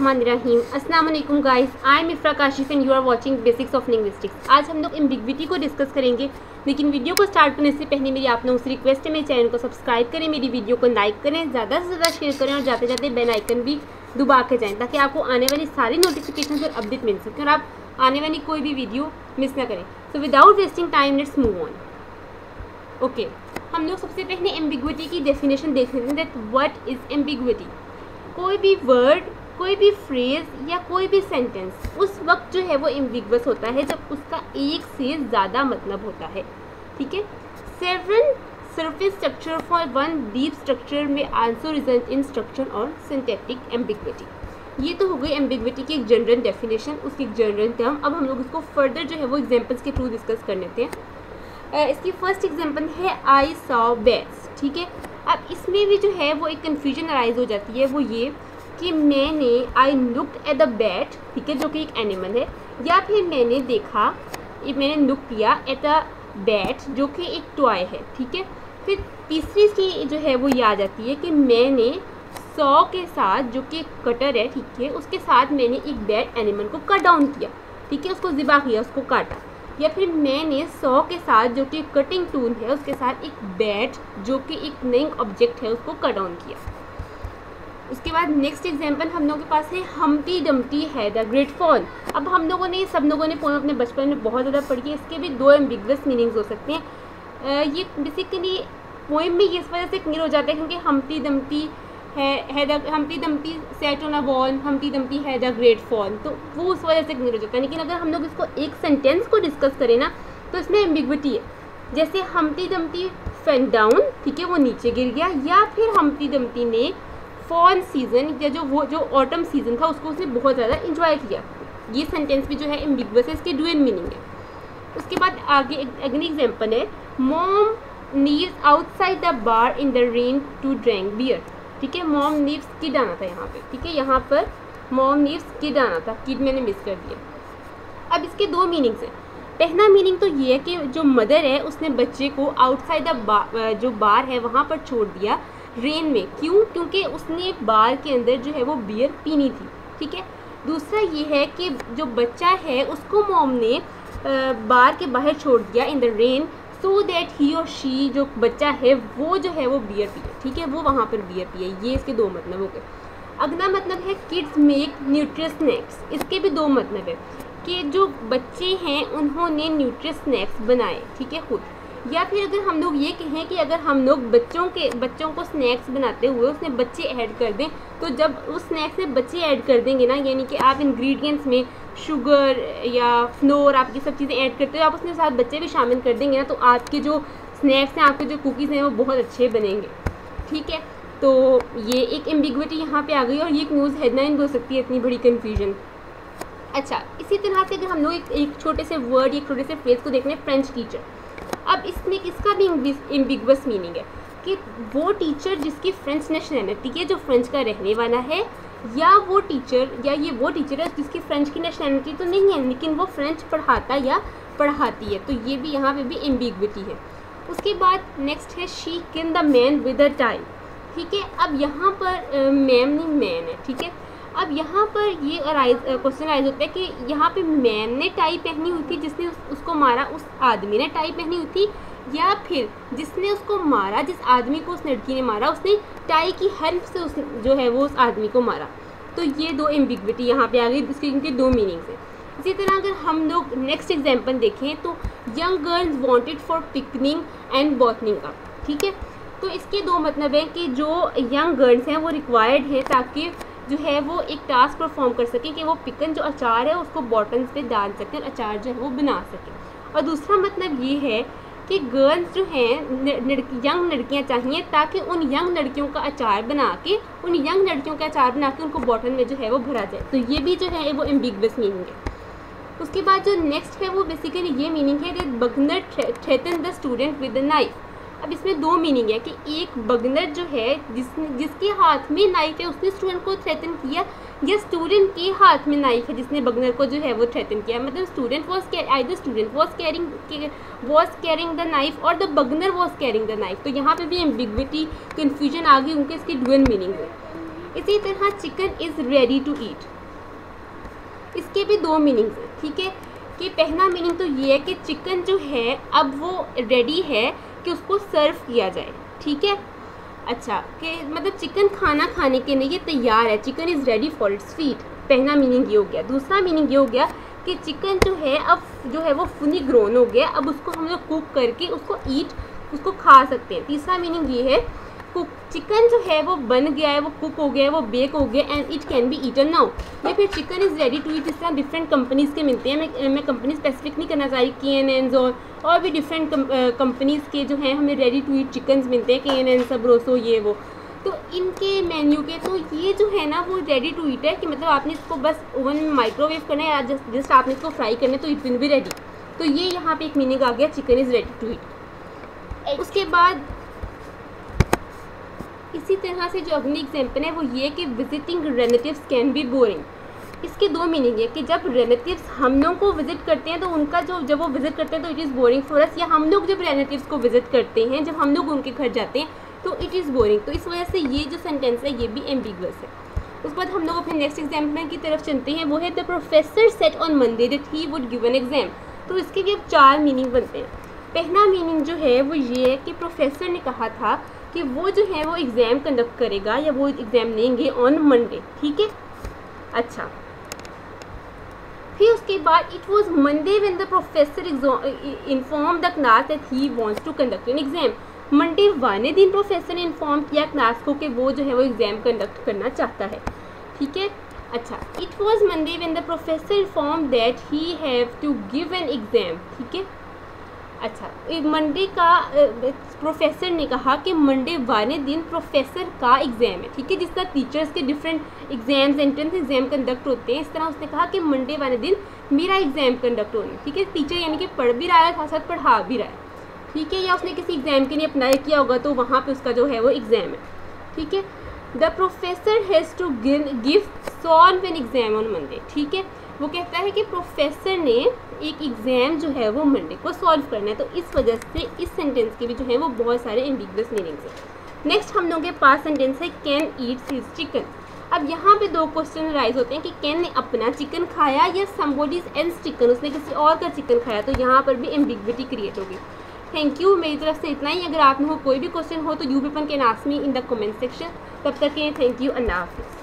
बिस्मिल्लाहिर्रहमानिर्रहीम। अस्सलाम वालेकुम guys, I am Ifra Kashif and you are watching basics of linguistics. आज हम लोग एम्बिग्विटी को डिस्कस करेंगे, लेकिन वीडियो को स्टार्ट करने से पहले मेरी आप लोगों से रिक्वेस्ट है, मेरे चैनल को सब्सक्राइब करें, मेरी वीडियो को लाइक करें, ज़्यादा से ज़्यादा शेयर करें और जाते जाते बेल आइकन भी दबा के जाएँ ताकि आपको आने वाली सारी नोटिफिकेशन और अपडेट मिल सके और आप आने वाली कोई भी वीडियो मिस ना करें। So without wasting time let's move on. Okay, हम लोग सबसे पहले एम्बिग्विटी की डेफिनेशन देख लेते हैं दैट व्हाट इज़ एम्बिग्विटी। कोई भी वर्ड, कोई भी फ्रेज या कोई भी सेंटेंस उस वक्त जो है वो एम्बिगुअस होता है जब उसका एक से ज़्यादा मतलब होता है। ठीक है, several surface structure for one deep structure में आल्सो रिजल्ट इन स्ट्रक्चर और सिंटैक्टिक एम्बिग्विटी। ये तो हो गई एम्बिग्विटी की एक जनरल डेफिनेशन, उसकी एक जनरल टर्म। अब हम लोग इसको फर्दर जो है वो एग्जाम्पल्स के थ्रू डिस्कस कर लेते हैं। इसकी फर्स्ट एग्जाम्पल है आई सॉ बैट्स। ठीक है, अब इसमें भी जो है वो एक कन्फ्यूजन अराइज हो जाती है, वो ये कि मैंने I looked at the bat, ठीक है, जो कि एक एनिमल है, या फिर मैंने देखा, मैंने लुक किया एट द बैट जो कि एक टॉय है। ठीक है, फिर तीसरी इसकी जो है वो ये आ जाती है कि मैंने सॉ के साथ, जो कि एक कटर है, ठीक है, उसके साथ मैंने एक बैट एनिमल को कट डाउन किया। ठीक है, उसको ज़िबा किया, उसको काटा। या फिर मैंने सॉ के साथ, जो कि कटिंग टूल है, उसके साथ एक बैट जो कि एक नई ऑब्जेक्ट है उसको कट डाउन किया। उसके बाद नेक्स्ट एग्जांपल हम लोगों के पास है Humpty Dumpty had a great fall. अब हम लोगों ने, सब लोगों ने पोएम अपने बचपन में बहुत ज़्यादा पढ़ी है। इसके भी दो एम्बिगुअस मीनिंग्स हो सकते हैं। ये बेसिकली पोएम में इस वजह से क्लियर हो जाता है क्योंकि Humpty Dumpty Humpty Dumpty set on a wall, Humpty Dumpty had a great fall, तो वो उस वजह से क्लियर हो जाता है। लेकिन अगर हम लोग इसको एक सेंटेंस को डिस्कस करें ना, तो इसमें एम्बिग्विटी है। जैसे हम्टी डम्टी फेल डाउन, ठीक है, वो नीचे गिर गया, या फिर हम्टी डम्टी ने फॉल सीजन या जो ऑटम सीजन था उसको उसने बहुत ज़्यादा इंजॉय किया। ये सेंटेंस भी जो है एम्बिगुअस है, इसके डुअल मीनिंग है। उसके बाद आगे अगली एग्जाम्पल है mom leaves outside the bar in the rain to drink beer. ठीक है, मॉम लीव्स किड आना था यहाँ पे। ठीक है, यहाँ पर मॉम लीव्स किड आना था, किड मैंने मिस कर दिया। अब इसके दो मीनिंग्स हैं। पहला मीनिंग तो ये है कि जो मदर है उसने बच्चे को आउटसाइड द जो बार है वहाँ पर छोड़ दिया रेन में। क्यों? क्योंकि उसने बार के अंदर जो है वो बियर पीनी थी। ठीक है, दूसरा ये है कि जो बच्चा है उसको मॉम ने बार के बाहर छोड़ दिया इन the rain so that he और शी, जो बच्चा है वो जो है वो बियर पिए। ठीक है, वो वहाँ पर बियर पिए। ये इसके दो मतलब हो गए। अगला मतलब है किड्स मेक न्यूट्रियस स्नैक्स। इसके भी दो मतलब है कि जो बच्चे हैं उन्होंने न्यूट्रियस स्नैक्स बनाए, ठीक है, खुद। या फिर अगर हम लोग ये कहें कि अगर हम लोग बच्चों को स्नैक्स बनाते हुए उसमें बच्चे ऐड कर दें, तो जब उस स्नैक्स में बच्चे ऐड कर देंगे ना, यानी कि आप इंग्रेडिएंट्स में शुगर या फ्लोर, आप ये सब चीज़ें ऐड करते हो, आप उसके साथ बच्चे भी शामिल कर देंगे ना, तो आपके जो स्नैक्स हैं, आपके जो कुकीज़ हैं, वो बहुत अच्छे बनेंगे। ठीक है, तो ये एक एम्बिग्विटी यहाँ पे आ गई और ये एक न्यूज़ हेडलाइन भी हो सकती है, इतनी बड़ी कन्फ्यूजन। अच्छा, इसी तरह से अगर हम लोग एक छोटे से वर्ड, एक छोटे से फ्रेज को देख लें, फ्रेंच टीचर। अब इसमें इसका भी एम्बिगुअस मीनिंग है कि वो टीचर जिसकी फ्रेंच नेशनैलिटी है, जो फ्रेंच का रहने वाला है, या वो टीचर, या ये वो टीचर है जिसकी फ्रेंच की नेशनैलिटी तो नहीं है लेकिन वो फ्रेंच पढ़ाता या पढ़ाती है, तो ये भी यहाँ पे भी एम्बिग्विटी है। उसके बाद नेक्स्ट है she kill the man with a tie. ठीक है, अब यहाँ पर मैम नहीं मैन है। ठीक है, अब यहाँ पर ये क्वेश्चन राइज होता है कि यहाँ पे मैन ने टाई पहनी हुई थी, जिसने उसको मारा उस आदमी ने टाई पहनी हुई थी, या फिर जिसने उसको मारा, जिस आदमी को उस लड़की ने मारा, उसने टाई की हेल्प से उस जो है वो उस आदमी को मारा। तो ये दो एम्बिग्विटी यहाँ पे आ गई, जिसके इनके दो मीनिंग्स हैं। इसी तरह अगर हम लोग नेक्स्ट एग्जाम्पल देखें तो young girls wanted for picnic and boating up. ठीक है, तो इसके दो मतलब हैं कि जो यंग गर्ल्स हैं वो रिक्वायर्ड हैं ताकि जो है वो एक टास्क परफॉर्म कर सकें कि वो पिकन जो अचार है उसको बॉटल्स पे डाल सकें और अचार जो है वो बना सकें। और दूसरा मतलब ये है कि गर्ल्स जो हैं, यंग लड़कियां चाहिए ताकि उन यंग लड़कियों का अचार बना के, उनको बॉटल में जो है वो भरा जाए। तो ये भी जो है वो एम्बिगुअस मीनिंग है। उसके बाद जो नेक्स्ट है वो बेसिकली ये मीनिंग है कि Wagner threaten the student with the knife. अब इसमें दो मीनिंग है कि एक बगनर जो है जिसके हाथ में नाइफ है उसने स्टूडेंट को थ्रेटन किया, या स्टूडेंट के हाथ में नाइफ है जिसने बगनर को जो है वो थ्रेटन किया। मतलब student was carrying the knife और the Wagner was carrying the knife. तो यहाँ पे भी एम्बिग्विटी, कन्फ्यूजन आ गई, उनके इसकी डुअल मीनिंग है। इसी तरह chicken is ready to eat, इसके भी दो मीनिंग्स हैं, ठीक है। कि पहला मीनिंग तो ये है कि चिकन जो है अब वो रेडी है कि उसको सर्व किया जाए, ठीक है। अच्छा, कि मतलब चिकन खाना खाने के लिए तैयार है, chicken is ready for its feed, पहला मीनिंग ये हो गया। दूसरा मीनिंग ये हो गया कि चिकन जो है अब जो है वो फुली ग्रोन हो गया, अब उसको हम लोग कुक करके उसको खा सकते हैं। तीसरा मीनिंग ये है कुक, चिकन जो है वो बन गया है, वो कुक हो गया है, वो बेक हो गया and it can be eaten now. या फिर chicken is ready to eat, इस तरह डिफरेंट कंपनीज़ के मिलते हैं। मैं कंपनी स्पेसिफिक नहीं करना चाह रही, KNN और भी डिफरेंट कंपनीज़ के जो हैं हमें रेडी टू ईट चिकन्स मिलते हैं, KNN, सबरोसो, ये वो। तो इनके मेन्यू के तो ये जो है ना वो रेडी टू ईट है कि मतलब आपने इसको बस ओवन में माइक्रोवेव करना है या जस्ट आपने इसको फ्राई करना है तो इट विल बी रेडी। तो ये यहाँ पे एक मीनिंग आ गया chicken is ready to eat. उसके बाद इसी तरह से जो अगली एग्जाम्पल है वो ये कि visiting relatives can be boring. इसके दो मीनिंग है कि जब रिलेटिव्स हम लोग को विजिट करते हैं तो उनका जब वो विजिट करते हैं तो it is boring for us, या हम लोग जब रिलेटिव्स को विजिट करते हैं, जब हम लोग उनके घर जाते हैं तो इट इज़ बोरिंग। तो इस वजह से ये जो सेंटेंस है ये भी एम्बिगुअस है। उसके बाद हम लोग अपने नेक्स्ट एग्जाम्पल की तरफ चलते हैं, वो है the professor set on Monday that he would give an exam. तो इसके भी अब 4 मीनिंग बनते हैं। पहला मीनिंग जो है वो ये है कि प्रोफेसर ने कहा था कि वो जो है वो एग्ज़ाम कंडक्ट करेगा या वो एग्ज़ाम लेंगे ऑन मंडे, ठीक है। अच्छा, फिर उसके बाद it was Monday when the professor inform the class that he wants to conduct an exam. Monday वाले दिन प्रोफेसर ने इन्फॉर्म किया क्लास को कि वो जो है वो एग्ज़ाम कंडक्ट करना चाहता है, ठीक है। अच्छा, it was Monday when the professor inform that he have to give an exam, ठीक है। अच्छा, मंडे का प्रोफेसर ने कहा कि मंडे वाले दिन प्रोफेसर का एग्ज़ाम है, ठीक है। जिस तरह टीचर्स के different exams, entrance exam conduct होते हैं, इस तरह उसने कहा कि मंडे वाले दिन मेरा एग्ज़ाम कंडक्ट होना है, ठीक है। टीचर यानी कि पढ़ भी रहा है, साथ साथ पढ़ा भी रहा है, ठीक है। या उसने किसी एग्ज़ाम के लिए अप्लाई किया होगा तो वहाँ पे उसका जो है वो एग्ज़ाम है, ठीक है। The professor has to give solve an exam on Monday, ठीक है। वो कहता है कि प्रोफेसर ने एक एग्ज़ाम जो है वो मंडे को सॉल्व करना है। तो इस वजह से इस सेंटेंस के भी जो है वो बहुत सारे एम्बिगुअस मीनिंग्स हैं। नेक्स्ट हम लोग के पास सेंटेंस है कैन ईट हिज चिकन। अब यहाँ पे 2 क्वेश्चन राइज होते हैं कि कैन ने अपना चिकन खाया या समबॉडीज एल्स चिकन, उसने किसी और का चिकन खाया, तो यहाँ पर भी एम्बिग्विटी क्रिएट होगी। थैंक यू, मेरी तरफ से इतना ही। अगर आप में कोई भी क्वेश्चन हो तो you people can ask me in the comment section. तब तक के थैंक यू, अल्लाह हाफिज़।